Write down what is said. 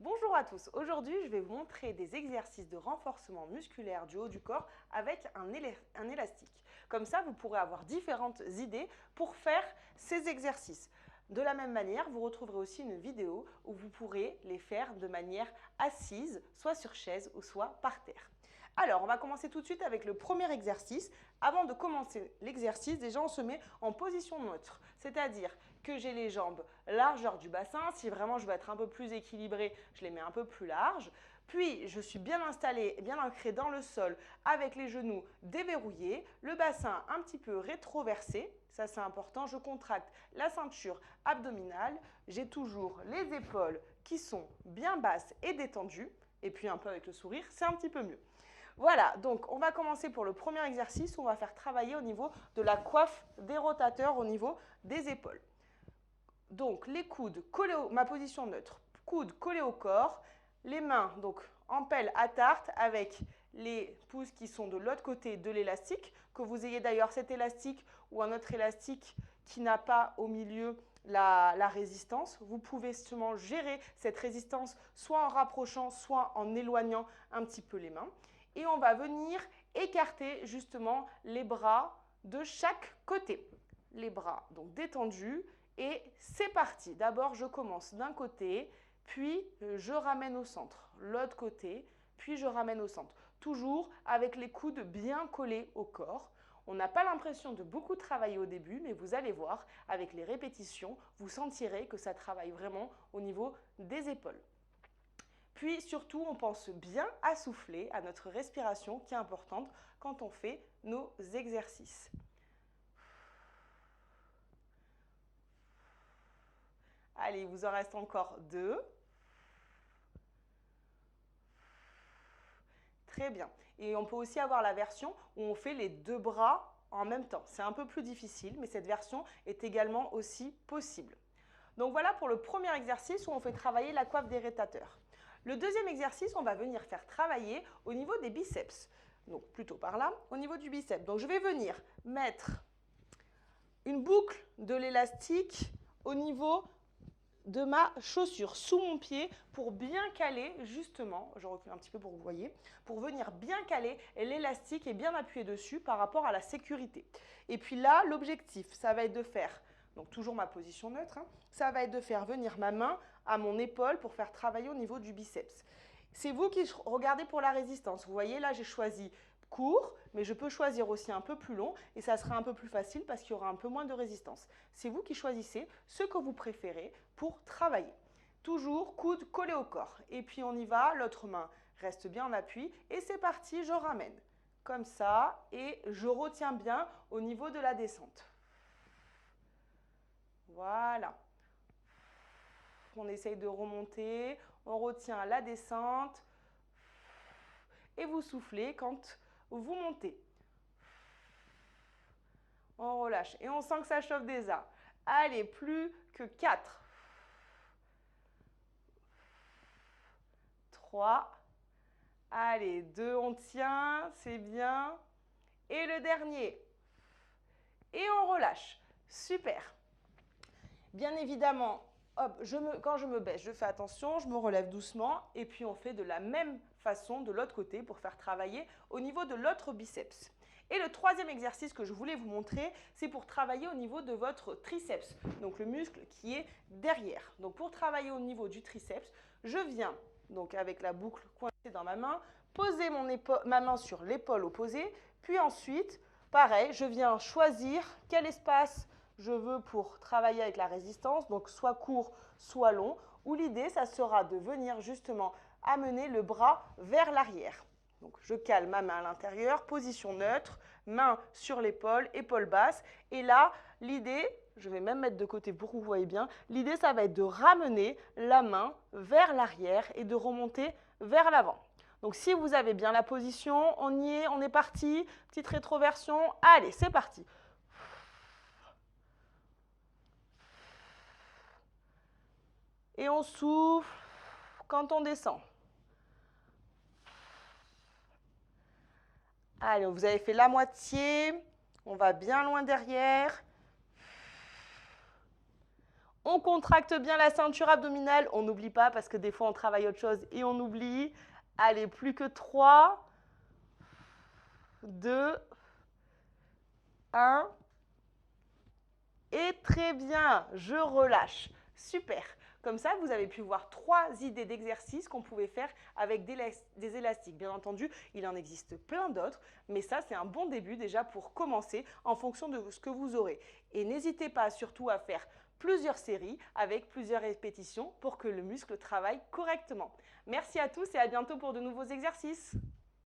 Bonjour à tous, aujourd'hui je vais vous montrer des exercices de renforcement musculaire du haut du corps avec un élastique. Comme ça, vous pourrez avoir différentes idées pour faire ces exercices. De la même manière, vous retrouverez aussi une vidéo où vous pourrez les faire de manière assise, soit sur chaise ou soit par terre. Alors, on va commencer tout de suite avec le premier exercice. Avant de commencer l'exercice, déjà on se met en position neutre, c'est-à-dire que j'ai les jambes largeur du bassin. Si vraiment je veux être un peu plus équilibrée, je les mets un peu plus larges. Puis, je suis bien installée, bien ancrée dans le sol avec les genoux déverrouillés, le bassin un petit peu rétroversé. Ça, c'est important. Je contracte la ceinture abdominale. J'ai toujours les épaules qui sont bien basses et détendues. Et puis, un peu avec le sourire, c'est un petit peu mieux. Voilà, donc on va commencer pour le premier exercice où on va faire travailler au niveau de la coiffe des rotateurs, au niveau des épaules. Donc les coudes collés ma position neutre, coudes collés au corps, les mains donc en pelle à tarte avec les pouces qui sont de l'autre côté de l'élastique, que vous ayez d'ailleurs cet élastique ou un autre élastique qui n'a pas au milieu la résistance. Vous pouvez justement gérer cette résistance soit en rapprochant, soit en éloignant un petit peu les mains. Et on va venir écarter justement les bras de chaque côté. Les bras donc détendus. Et c'est parti. D'abord, je commence d'un côté, puis je ramène au centre. L'autre côté, puis je ramène au centre. Toujours avec les coudes bien collés au corps. On n'a pas l'impression de beaucoup travailler au début, mais vous allez voir, avec les répétitions, vous sentirez que ça travaille vraiment au niveau des épaules. Puis surtout, on pense bien à souffler, à notre respiration qui est importante quand on fait nos exercices. Allez, il vous en reste encore 2. Très bien. Et on peut aussi avoir la version où on fait les 2 bras en même temps. C'est un peu plus difficile, mais cette version est également aussi possible. Donc voilà pour le premier exercice où on fait travailler la coiffe des rotateurs. Le deuxième exercice, on va venir faire travailler au niveau des biceps. Donc plutôt par là, au niveau du biceps. Donc je vais venir mettre une boucle de l'élastique au niveau de ma chaussure sous mon pied pour bien caler justement, je recule un petit peu pour que vous voyez, pour venir bien caler l'élastique et bien appuyer dessus par rapport à la sécurité. Et puis là, l'objectif, ça va être de faire, donc toujours ma position neutre, ça va être de faire venir ma main à mon épaule pour faire travailler au niveau du biceps. C'est vous qui regardez pour la résistance. Vous voyez, là, j'ai choisi court, mais je peux choisir aussi un peu plus long et ça sera un peu plus facile parce qu'il y aura un peu moins de résistance. C'est vous qui choisissez ce que vous préférez pour travailler. Toujours coude collé au corps. Et puis on y va, l'autre main reste bien en appui et c'est parti, je ramène. Comme ça et je retiens bien au niveau de la descente. Voilà. On essaye de remonter, on retient la descente et vous soufflez quand vous montez. On relâche et on sent que ça chauffe déjà. Allez, plus que 4. 3. Allez, 2, on tient, c'est bien. Et le dernier. Et on relâche. Super. Bien évidemment, hop, quand je me baisse, je fais attention, je me relève doucement et puis on fait de la même façon de l'autre côté pour faire travailler au niveau de l'autre biceps. Et le troisième exercice que je voulais vous montrer, c'est pour travailler au niveau de votre triceps, donc le muscle qui est derrière. Donc pour travailler au niveau du triceps, je viens, donc avec la boucle coincée dans ma main, poser ma main sur l'épaule opposée, puis ensuite, pareil, je viens choisir quel espace je veux pour travailler avec la résistance, donc soit court, soit long, où l'idée, ça sera de venir justement amener le bras vers l'arrière. Donc je cale ma main à l'intérieur, position neutre, main sur l'épaule, épaule basse. Et là, l'idée, je vais même mettre de côté pour que vous voyez bien, l'idée, ça va être de ramener la main vers l'arrière et de remonter vers l'avant. Donc si vous avez bien la position, on y est, on est parti. Petite rétroversion, allez, c'est parti. Et on souffle quand on descend. Allez, vous avez fait la moitié. On va bien loin derrière. On contracte bien la ceinture abdominale. On n'oublie pas parce que des fois, on travaille autre chose et on oublie. Allez, plus que 3, 2, 1. Et très bien, je relâche. Super. Comme ça, vous avez pu voir 3 idées d'exercices qu'on pouvait faire avec des élastiques. Bien entendu, il en existe plein d'autres, mais ça, c'est un bon début déjà pour commencer en fonction de ce que vous aurez. Et n'hésitez pas surtout à faire plusieurs séries avec plusieurs répétitions pour que le muscle travaille correctement. Merci à tous et à bientôt pour de nouveaux exercices.